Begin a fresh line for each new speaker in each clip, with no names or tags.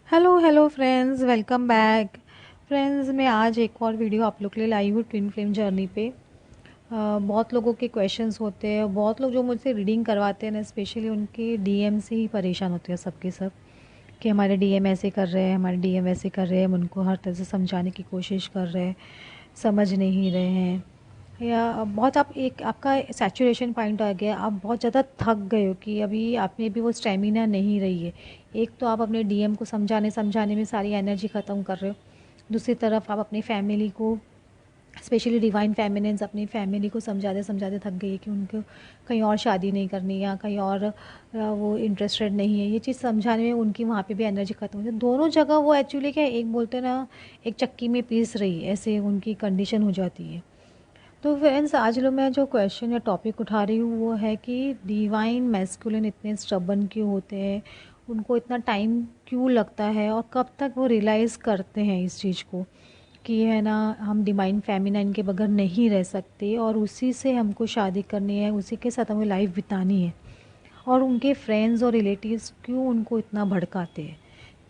Hello friends, welcome back. Friends, मैं आज एक और वीडियो आप लोग के लिए लाई हूँ ट्विन फ्लेम जर्नी पे। बहुत लोगों के क्वेश्चंस होते हैं, बहुत लोग जो मुझसे रीडिंग करवाते हैं ना, स्पेशली उनके डीएम से ही परेशान होते हैं सबके सब कि हमारे डीएम ऐसे कर रहे हैं, हमारे डीएम वैसे कर रहे हैं। हम उनको हर तरह से समझाने की कोशिश कर रहे हैं, समझ नहीं रहे हैं। या बहुत आप एक आपका सैचुरेशन पॉइंट आ गया, आप बहुत ज़्यादा थक गए हो कि अभी आप में भी वो स्टेमिना नहीं रही है। एक तो आप अपने डीएम को समझाने समझाने में सारी एनर्जी ख़त्म कर रहे हो, दूसरी तरफ आप अपनी फैमिली को, स्पेशली डिवाइन फेमिनिन्स, अपनी फैमिली को समझाते समझाते थक गई है कि उनको कहीं और शादी नहीं करनी या कहीं और वो इंटरेस्टेड नहीं है। ये चीज़ समझाने में उनकी वहाँ पे भी एनर्जी खत्म हो जाती है। दोनों जगह वो एक्चुअली क्या है, एक बोलते हैं ना, एक चक्की में पीस रही है, ऐसे उनकी कंडीशन हो जाती है। तो फ्रेंड्स, आज मैं जो क्वेश्चन या टॉपिक उठा रही हूँ वो है कि डिवाइन मैस्कुलिन इतने स्टबन क्यों होते हैं, उनको इतना टाइम क्यों लगता है और कब तक वो रियलाइज़ करते हैं इस चीज़ को कि है ना, हम डिवाइन फेमिनाइन के बगैर नहीं रह सकते और उसी से हमको शादी करनी है, उसी के साथ हमें लाइफ बितानी है। और उनके फ्रेंड्स और रिलेटिव्स क्यों उनको इतना भड़काते हैं,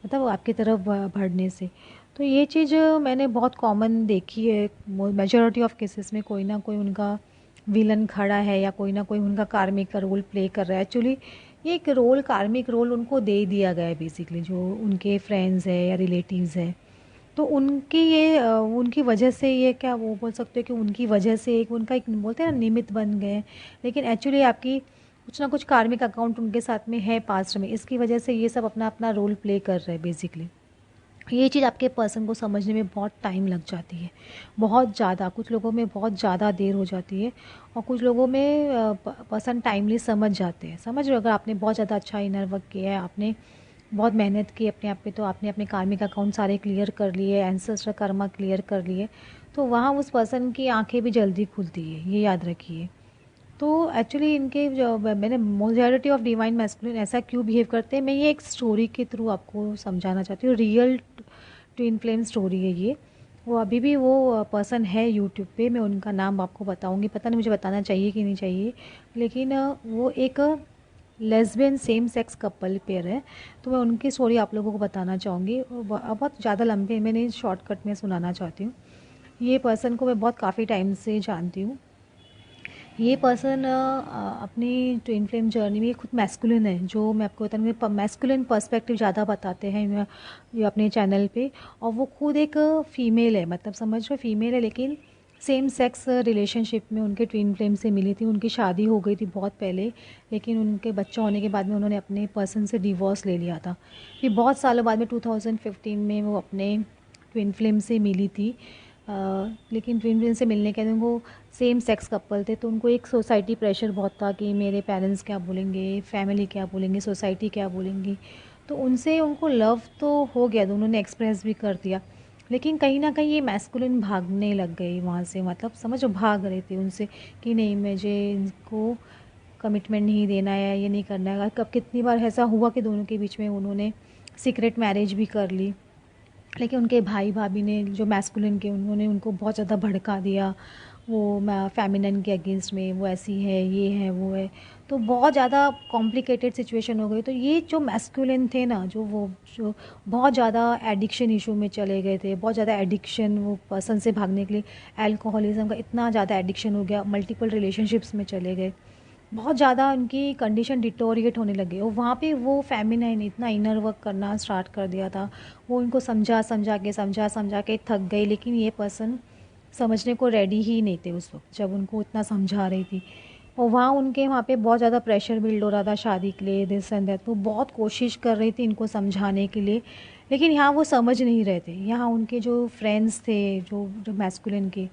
मतलब आपकी तरफ बढ़ने से। तो ये चीज़ मैंने बहुत कॉमन देखी है। मेजॉरिटी ऑफ केसेस में कोई ना कोई उनका विलन खड़ा है या कोई ना कोई उनका कार्मिक का रोल प्ले कर रहा है। एक्चुअली ये एक रोल, कार्मिक रोल उनको दे दिया गया है बेसिकली, जो उनके फ्रेंड्स है या रिलेटिव्स है। तो उनकी ये उनकी वजह से, ये क्या वो बोल सकते हो कि उनकी वजह से एक उनका एक बोलते हैं ना निमित्त बन गए। लेकिन एक्चुअली आपकी कुछ ना कुछ कार्मिक अकाउंट उनके साथ में है पास्ट में, इसकी वजह से ये सब अपना अपना रोल प्ले कर रहे हैं बेसिकली। ये चीज़ आपके पर्सन को समझने में बहुत टाइम लग जाती है, बहुत ज़्यादा। कुछ लोगों में बहुत ज़्यादा देर हो जाती है और कुछ लोगों में पर्सन टाइमली समझ जाते हैं। समझ रहे हो, अगर आपने बहुत ज़्यादा अच्छा इनर वर्क किया है, आपने बहुत मेहनत की अपने आप पे, तो आपने अपने कार्मिक अकाउंट सारे क्लियर कर लिए, एंसेस्टर कर्मा क्लियर कर लिए, तो वहाँ उस पर्सन की आंखें भी जल्दी खुलती है, ये याद रखिए। तो एक्चुअली इनके जो मैंने मेजॉरिटी ऑफ डिवाइन मैस्कुलिन ऐसा क्यों बिहेव करते हैं, मैं ये एक स्टोरी के थ्रू आपको समझाना चाहती हूँ। रियल ट्विन फ्लेम स्टोरी है ये। वो अभी भी वो पर्सन है यूट्यूब पे, मैं उनका नाम आपको बताऊंगी, पता नहीं मुझे बताना चाहिए कि नहीं चाहिए, लेकिन वो एक lesbian same sex couple pair है। तो मैं उनकी स्टोरी आप लोगों को बताना चाहूँगी। बहुत ज़्यादा लंबे, मैंने शॉर्टकट में सुनाना चाहती हूँ। ये पर्सन को मैं बहुत काफ़ी टाइम से जानती हूँ। ये पर्सन अपनी ट्विन फ्लेम जर्नी में खुद मैस्कुलिन है, जो मैं आपको बताऊँगी। मैस्कुलिन पर्सपेक्टिव ज़्यादा बताते हैं ये अपने चैनल पे। और वो खुद एक फ़ीमेल है, मतलब समझ रहे, फ़ीमेल है, लेकिन सेम सेक्स रिलेशनशिप में उनके ट्विन फ्लेम से मिली थी। उनकी शादी हो गई थी बहुत पहले, लेकिन उनके बच्चा होने के बाद में उन्होंने अपने पर्सन से डिवोर्स ले लिया था। फिर बहुत सालों बाद में 2015 में वो अपने ट्विन फ्लेम से मिली थी। लेकिन ट्विन फ्लेम से मिलने के बाद उनको, सेम सेक्स कपल थे, तो उनको एक सोसाइटी प्रेशर बहुत था कि मेरे पेरेंट्स क्या बोलेंगे, फैमिली क्या बोलेंगे, सोसाइटी क्या बोलेंगी। तो उनसे उनको लव तो हो गया, दोनों ने एक्सप्रेस भी कर दिया, लेकिन कहीं ना कहीं ये मैस्कुलिन भागने लग गई वहाँ से, मतलब समझो भाग रहे थे उनसे कि नहीं, मुझे इनको कमिटमेंट नहीं देना है, ये नहीं करना है। कब कितनी बार ऐसा हुआ कि दोनों के बीच में उन्होंने सीक्रेट मैरिज भी कर ली, लेकिन उनके भाई भाभी ने, जो मैस्कुलिन के, उन्होंने उनको बहुत ज़्यादा भड़का दिया वो फेमिनिन के अगेंस्ट में, वो ऐसी है, ये है, वो है। तो बहुत ज़्यादा कॉम्प्लिकेटेड सिचुएशन हो गई। तो ये जो मैस्कुलिन थे ना, जो बहुत ज़्यादा एडिक्शन इशू में चले गए थे, बहुत ज़्यादा एडिक्शन, वो पर्सन से भागने के लिए अल्कोहलिज्म का इतना ज़्यादा एडिक्शन हो गया, मल्टीपल रिलेशनशिप्स में चले गए, बहुत ज़्यादा उनकी कंडीशन डिटोरिएट होने लगी। और वहाँ पे वो फेमिनाइन इतना इनर वर्क करना स्टार्ट कर दिया था। वो उनको समझा के थक गई, लेकिन ये पर्सन समझने को रेडी ही नहीं थे उस वक्त जब उनको इतना समझा रही थी। और वहाँ पे बहुत ज़्यादा प्रेशर बिल्ड हो रहा था शादी के लिए, दिस एंड दैट। वो बहुत कोशिश कर रही थी इनको समझाने के लिए, लेकिन यहाँ वो समझ नहीं रहे थे। यहाँ उनके जो फ्रेंड्स थे, जो मैस्कुलिन के,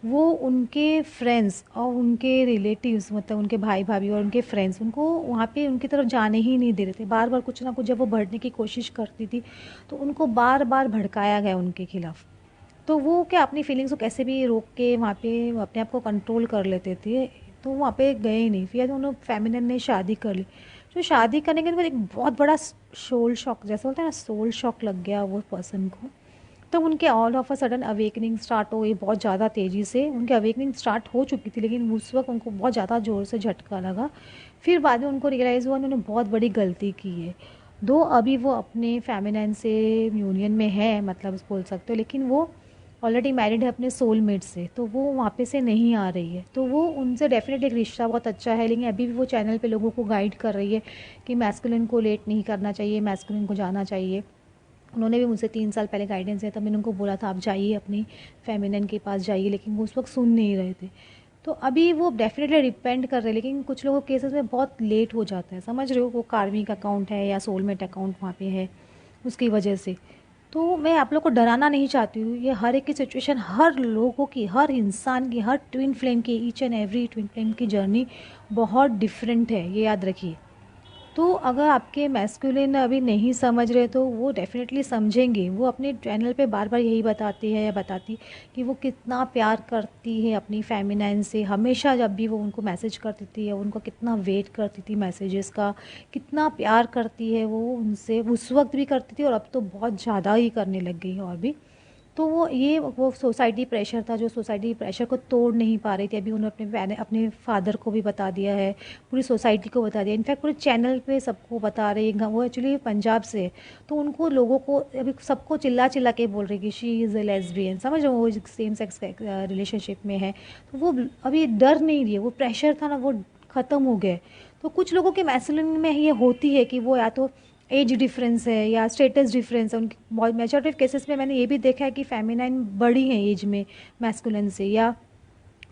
वो उनके फ्रेंड्स और उनके रिलेटिव्स, मतलब उनके भाई भाभी और उनके फ्रेंड्स, उनको वहाँ पे उनकी तरफ जाने ही नहीं दे रहे थे। बार बार कुछ ना कुछ जब वो बढ़ने की कोशिश करती थी, तो उनको बार बार भड़काया गया उनके खिलाफ़। तो वो क्या, अपनी फीलिंग्स को कैसे भी रोक के वहाँ पे अपने आप को कंट्रोल कर लेते थे, तो वहाँ पे गए ही नहीं। फिर उन्होंने फेमिनिन ने शादी कर ली। तो शादी करने के बाद एक बहुत बड़ा सोल शॉक, जैसे बोलते हैं ना, सोल शॉक लग गया वो पर्सन को। तो उनके all of a sudden awakening start हो गई, बहुत ज़्यादा तेज़ी से उनकी अवेकनिंग स्टार्ट हो चुकी थी, लेकिन उस वक्त उनको बहुत ज़्यादा ज़ोर से झटका लगा। फिर बाद में उनको रियलाइज़ हुआ उन्होंने बहुत बड़ी गलती की है। दो अभी वो अपने फेमिनाइन से यूनियन में है, मतलब बोल सकते हो, लेकिन वो ऑलरेडी मैरिड है अपने सोलमेट से, तो वो वहाँ पे से नहीं आ रही है। तो वो उनसे डेफिनेटली एक रिश्ता बहुत अच्छा है, लेकिन अभी भी वो चैनल पे लोगों को गाइड कर रही है कि मैस्कुलिन को लेट नहीं करना चाहिए, मैस्कुलिन को जाना चाहिए। उन्होंने भी मुझसे 3 साल पहले गाइडेंस दिया था, मैंने उनको बोला था आप जाइए अपनी फेमिनिन के पास जाइए, लेकिन वो उस वक्त सुन नहीं रहे थे। तो अभी वो डेफिनेटली डिपेंड कर रहे हैं, लेकिन कुछ लोगों के केसेस में बहुत लेट हो जाता है, समझ रहे हो, वो कार्मिक अकाउंट है या सोलमेट अकाउंट वहाँ पे है, उसकी वजह से। तो मैं आप लोग को डराना नहीं चाहती हूँ, ये हर एक की सिचुएशन, हर लोगों की, हर इंसान की, हर ट्विन फ्लेम की, each and every twin flame की जर्नी बहुत डिफरेंट है, ये याद रखिए। तो अगर आपके मैस्कुलिन अभी नहीं समझ रहे तो वो डेफिनेटली समझेंगे। वो अपने चैनल पे बार बार यही बताती है या बताती कि वो कितना प्यार करती है अपनी फेमिनाइन से, हमेशा जब भी वो उनको मैसेज करती थी या उनको कितना वेट करती थी मैसेजेस का, कितना प्यार करती है वो उनसे, उस वक्त भी करती थी और अब तो बहुत ज़्यादा ही करने लग गई है और भी। तो वो सोसाइटी प्रेशर था, जो सोसाइटी प्रेशर को तोड़ नहीं पा रही थी। अभी उन्होंने अपने फादर को भी बता दिया है, पूरी सोसाइटी को बता दिया, इनफैक्ट पूरे चैनल पे सबको बता रही है। वो एक्चुअली पंजाब से है, तो उनको लोगों को अभी सबको चिल्ला चिल्ला के बोल रही है कि शी इज़ ए लेस्बियन, समझ रहे हो, वो सेम सेक्स रिलेशनशिप में है। तो वो अभी डर नहीं रही है, वो प्रेशर था ना वो ख़त्म हो गया। तो कुछ लोगों के मैस्कुलिन में ये होती है कि वो या तो एज डिफरेंस है या स्टेटस डिफरेंस है उनकी। बहुत मेजॉरिटी ऑफ केसेस में मैंने ये भी देखा है कि फेमिनाइन बड़ी हैं एज में मैस्कुलिन से, या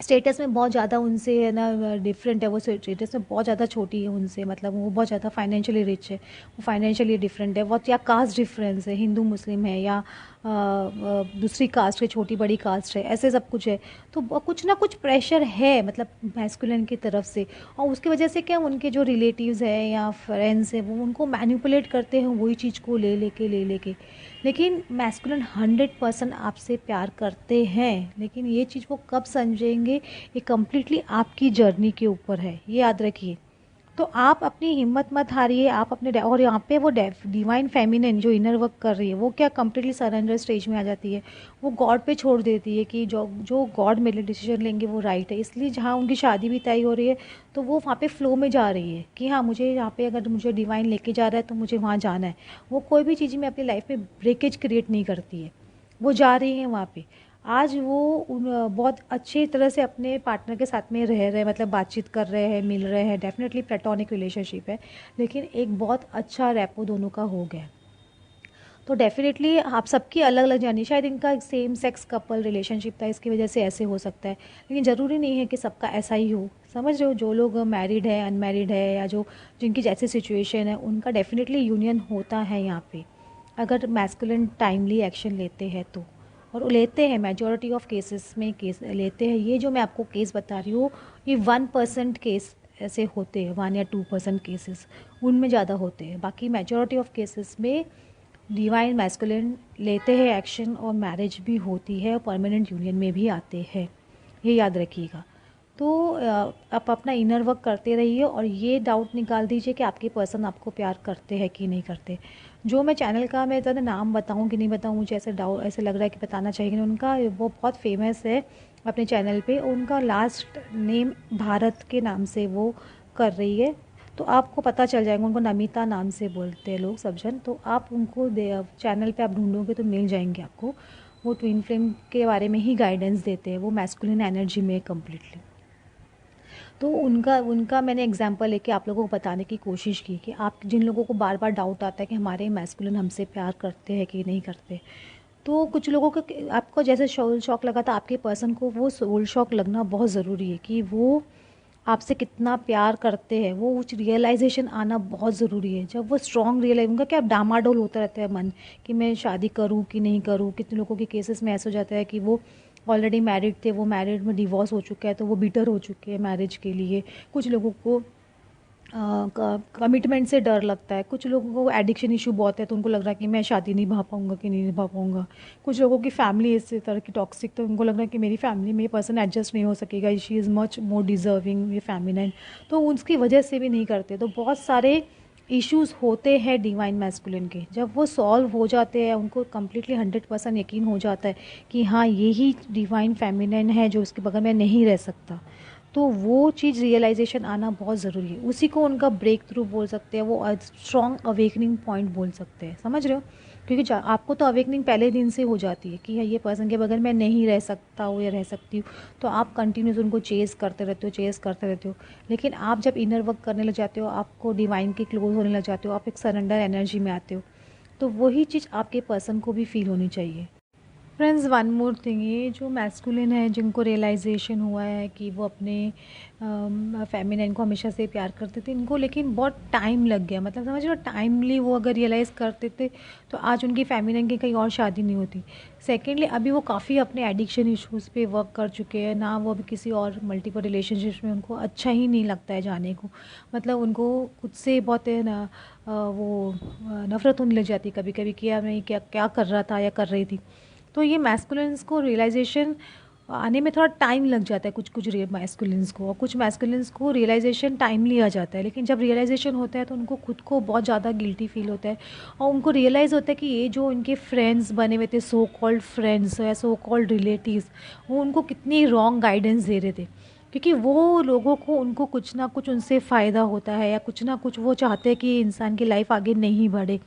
स्टेटस में बहुत ज़्यादा उनसे है ना डिफरेंट है, वो स्टेटस में बहुत ज़्यादा छोटी है उनसे, मतलब वो बहुत ज़्यादा फाइनेंशियली रिच है, वो फाइनेंशियली डिफरेंट है बहुत, या कास्ट डिफरेंस है, हिंदू मुस्लिम है या दूसरी कास्ट है, छोटी बड़ी कास्ट है, ऐसे सब कुछ है। तो कुछ ना कुछ प्रेशर है मतलब मैस्कुलिन की तरफ से, और उसकी वजह से क्या उनके जो रिलेटिव्स है या फ्रेंड्स है वो उनको मैनिपुलेट करते हैं वही चीज़ को ले लेके। लेकिन मैस्कुलिन 100% आपसे प्यार करते हैं, लेकिन ये चीज़ वो कब समझेंगे, ये कम्प्लीटली आपकी जर्नी के ऊपर है, ये याद रखिए। तो आप अपनी हिम्मत मत हारिए, आप अपने और यहाँ पे वो डिवाइन फेमिनिन जो इनर वर्क कर रही है वो क्या कम्प्लीटली सरेंडर स्टेज में आ जाती है, वो गॉड पे छोड़ देती है कि जो जो गॉड मेरे डिसीजन लेंगे वो राइट है। इसलिए जहाँ उनकी शादी भी तय हो रही है तो वो वहाँ पे फ्लो में जा रही है कि हाँ मुझे यहाँ पे अगर मुझे डिवाइन लेके जा रहा है तो मुझे वहाँ जाना है। वो कोई भी चीज़ में अपनी लाइफ में ब्रेकेज क्रिएट नहीं करती है, वो जा रही है वहाँ पे। आज वो बहुत अच्छी तरह से अपने पार्टनर के साथ में रह रहे हैं, मतलब बातचीत कर रहे हैं, मिल रहे हैं, डेफिनेटली प्लेटोनिक रिलेशनशिप है, लेकिन एक बहुत अच्छा रैपो दोनों का हो गया। तो डेफिनेटली आप सबकी अलग अलग जानी, शायद इनका एक सेम सेक्स कपल रिलेशनशिप था इसकी वजह से ऐसे हो सकता है, लेकिन ज़रूरी नहीं है कि सबका ऐसा ही हो, समझ रहे हो। जो लोग मैरिड है, अनमैरिड है, या जो जिनकी जैसी सिचुएशन है उनका डेफिनेटली यूनियन होता है यहाँ पे, अगर मैस्कुलिन टाइमली एक्शन लेते हैं तो। और वो लेते हैं, मेजॉरिटी ऑफ केसेस में केस लेते हैं। ये जो मैं आपको केस बता रही हूँ ये 1% केस ऐसे होते हैं, 1 या 2% केसेस उनमें ज़्यादा होते हैं, बाकी मेजॉरिटी ऑफ केसेस में डिवाइन मैस्कुलिन लेते हैं एक्शन और मैरिज भी होती है और परमानेंट यूनियन में भी आते हैं, ये याद रखिएगा। तो आप अपना इनर वर्क करते रहिए और ये डाउट निकाल दीजिए कि आपके पर्सन आपको प्यार करते हैं कि नहीं करते। जो मैं चैनल का मैं ज़्यादा नाम बताऊं कि नहीं बताऊं, मुझे ऐसे डाउट ऐसे लग रहा है कि बताना चाहिए, उनका वो बहुत फेमस है अपने चैनल पे, उनका लास्ट नेम भारत के नाम से वो कर रही है, तो आपको पता चल जाएगा। उनको नमिता नाम से बोलते हैं लोग सब जन, तो आप उनको चैनल पे आप ढूंढोगे तो मिल जाएंगे आपको। वो ट्विन फ्लेम के बारे में ही गाइडेंस देते हैं, वो मैस्कुलिन एनर्जी में कम्प्लीटली। तो उनका उनका मैंने एग्जांपल लेके आप लोगों को बताने की कोशिश की कि आप जिन लोगों को बार बार डाउट आता है कि हमारे मैस्कुलिन हमसे प्यार करते हैं कि नहीं करते, तो कुछ लोगों को आपको जैसे सोल शॉक लगा था आपके पर्सन को, वो सोल शॉक लगना बहुत ज़रूरी है कि वो आपसे कितना प्यार करते हैं, वो कुछ रियलाइजेशन आना बहुत ज़रूरी है। जब वो स्ट्रॉन्ग रियलाइज, उनका क्या डामाडोल होता रहता है मन कि मैं शादी करूं कि नहीं करूं। कितने लोगों के केसेस में ऐसा हो जाता है कि वो ऑलरेडी मैरिड थे, वो मैरिड में डिवोर्स हो चुका है तो वो बिटर हो चुके हैं मैरिज के लिए। कुछ लोगों को कमिटमेंट से डर लगता है, कुछ लोगों को एडिक्शन इशू बहुत है तो उनको लग रहा है कि मैं शादी निभा पाऊंगा कि नहीं निभा पाऊंगा। कुछ लोगों की फैमिली इस तरह की टॉक्सिक, तो उनको लग रहा है कि मेरी फैमिली में ये पर्सन एडजस्ट नहीं हो सकेगा, she is much more deserving, ये फेमिनाइन, तो उसकी वजह से भी नहीं करते। तो बहुत सारे इश्यूज होते हैं डिवाइन मैस्कुलिन के, जब वो सॉल्व हो जाते हैं उनको कम्प्लीटली 100% यकीन हो जाता है कि हाँ यही डिवाइन फेमिनाइन है जो उसके बगैर मैं नहीं रह सकता, तो वो चीज़ रियलाइजेशन आना बहुत ज़रूरी है, उसी को उनका ब्रेक थ्रू बोल सकते हैं, वो स्ट्रॉन्ग अवेकनिंग पॉइंट बोल सकते हैं, समझ रहे हो। क्योंकि आपको तो अवेकनिंग पहले दिन से हो जाती है कि ये पर्सन के बगैर मैं नहीं रह सकता हूँ या रह सकती हूँ, तो आप कंटिन्यूस उनको चेज़ करते रहते हो, चेज़ करते रहते हो। लेकिन आप जब इनर वर्क करने लग जाते हो, आपको डिवाइन के क्लोज होने लग जाते हो, आप एक सरेंडर एनर्जी में आते हो, तो वही चीज़ आपके पर्सन को भी फील होनी चाहिए। फ्रेंड्स, वन मोर थिंग, ये जो मैस्कुलिन है जिनको रियलाइजेशन हुआ है कि वो अपने फेमिनिन को हमेशा से प्यार करते थे, इनको लेकिन बहुत टाइम लग गया, मतलब समझ लो टाइमली वो अगर रियलाइज़ करते थे तो आज उनकी फेमिनिन की कहीं और शादी नहीं होती। सेकेंडली, अभी वो काफ़ी अपने एडिक्शन इश्यूज़ पे वर्क कर चुके हैं ना, वो अभी किसी और मल्टीपल रिलेशनशिप्स में उनको अच्छा ही नहीं लगता है जाने को, मतलब उनको खुद से बहुत है ना वो नफ़रत होने लग जाती है कभी कभी कि यार मैं क्या क्या कर रहा था या कर रही थी। तो ये मैस्कुलिन्स को रियलाइजेशन आने में थोड़ा टाइम लग जाता है, कुछ कुछ मैस्कुलिन्स को, और कुछ मैस्कुलिन्स को रियलाइजेशन टाइमली आ जाता है। लेकिन जब रियलाइजेशन होता है तो उनको खुद को बहुत ज़्यादा गिल्टी फील होता है, और उनको रियलाइज़ होता है कि ये जो इनके फ्रेंड्स बने हुए थे, सो कॉल्ड फ्रेंड्स या सो कॉल्ड रिलेटिव्स, वो उनको कितनी रॉन्ग गाइडेंस दे रहे थे, क्योंकि वो लोगों को उनको कुछ ना कुछ उनसे फ़ायदा होता है, या कुछ ना कुछ वो चाहते हैं कि इंसान की लाइफ आगे नहीं बढ़े,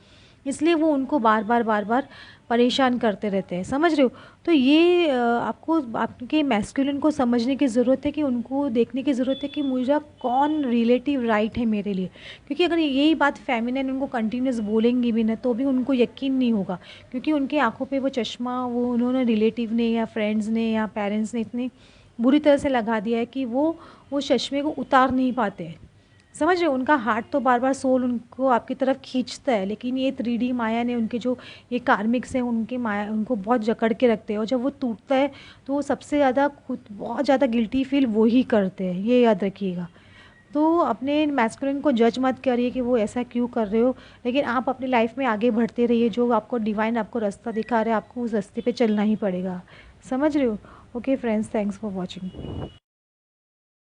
इसलिए वो उनको बार बार परेशान करते रहते हैं, समझ रहे हो। तो ये आपको आपके मैस्कुलिन को समझने की ज़रूरत है, कि उनको देखने की ज़रूरत है कि मुझे कौन रिलेटिव राइट है मेरे लिए, क्योंकि अगर यही बात फेमिनिन उनको कंटिन्यूस बोलेंगी भी ना तो भी उनको यकीन नहीं होगा, क्योंकि उनकी आंखों पे वो चश्मा वो उन्होंने रिलेटिव ने या फ्रेंड्स ने या पेरेंट्स ने इतनी बुरी तरह से लगा दिया है कि वो चश्मे को उतार नहीं पाते हैं, समझ रहे हो। उनका हार्ट तो बार बार सोल उनको आपकी तरफ खींचता है, लेकिन ये 3D माया ने उनके जो ये कार्मिक्स हैं उनके माया उनको बहुत जकड़ के रखते हैं, और जब वो टूटता है तो वो सबसे ज़्यादा खुद बहुत ज़्यादा गिल्टी फील वो ही करते हैं, ये याद रखिएगा। तो अपने मैस्कुलिन को जज मत करिए कि वो ऐसा क्यों कर रहे हो, लेकिन आप अपनी लाइफ में आगे बढ़ते रहिए, जो आपको डिवाइन आपको रास्ता दिखा रहा है आपको उस रास्ते पे चलना ही पड़ेगा, समझ रहे हो। Okay friends, thanks for watching.